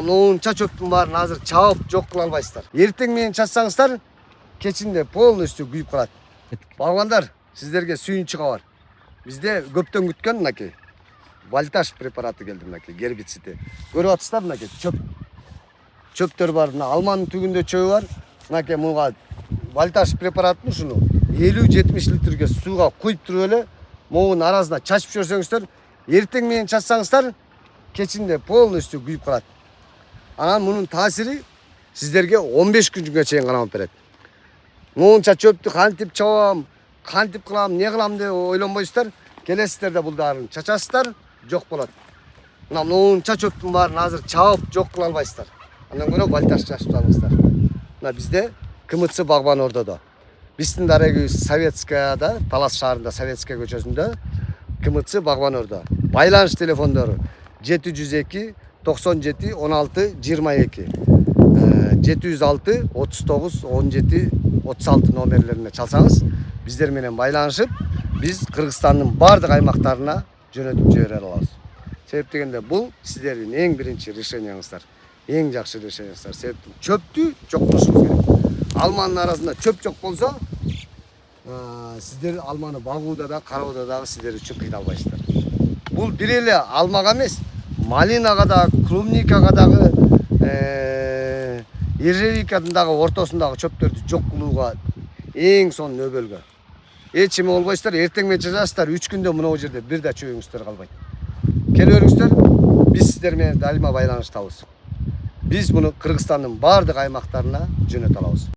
Онунча чөптүн баарын азыр чаап жок кыла албайсыздар. Эртең менен чачсаңыздар, кечинде полностью күйүп калат. Балбандар, сиздерге сүйүнчү кабар. Бизде көптөн күткөн мынакей вольтаж препараты келди, мынакей гербициди. Көрүп атсыздар, мынакей чөптөр бар, мына алманын түгүндө чөбү бар. Мынакей муга вольтаж препаратын ушуну 50-70 литрге сууга куюп туруп эле могунун арасына чачып жиберсеңиздер, эртең менен чачсаңыздар, кечинде полностью күйүп калат. Анан мунун таасири сиздерге 15 күнгө чейин кармап берет. Моунча чөптү кантип чабам, кантип кылам, не кылам деп ойлонбойсуздар. Келесиздерде бул даарыны чачасыздар, жок болот. Мына моунча чөптүн баарын азыр чаап жок кыла албайсыздар. Андан көрө вольтаж чачып салыңыздар. Мына бизде КМЦ Багбан Ордодо. Биздин дарегибиз Советскаяда, Талас шаарында Советская көчөсүндө КМЦ Багбан Ордо. Байланыш телефондору 702 97 16 22 706 39 17 36 номерлерине чалсаңыз, биздер менен байланышып, биз Кыргызстандын бардык аймактарына жөнөтүп жибере алабыз. Себеп дегенде бул сиздердин эң биринчи решенияңыздар, эң жакшы решенияңыздар. Себеп чөптү жок кылышыбыз керек. Алманын арасында чөп жок болсо, сиздер алманы багууда да, кароодо дагы сиздер үчүн кыйналбайсыздар. Бул бир эле алмага эмес, малинага да, клубникага дагы, ежевиканын дагы ортосундагы чөптөрдү жок кылууга эң сонун өбөлгө. Эч эме болбойсуздар, эртең менен чачасыздар, 3 күндө мына жерде бир да чөбүңүздөр калбайт. Келе бериңиздер, биз сиздер менен дайыма байланыштабыз. Биз муну Кыргызстандын бардык аймактарына жөнөтө алабыз.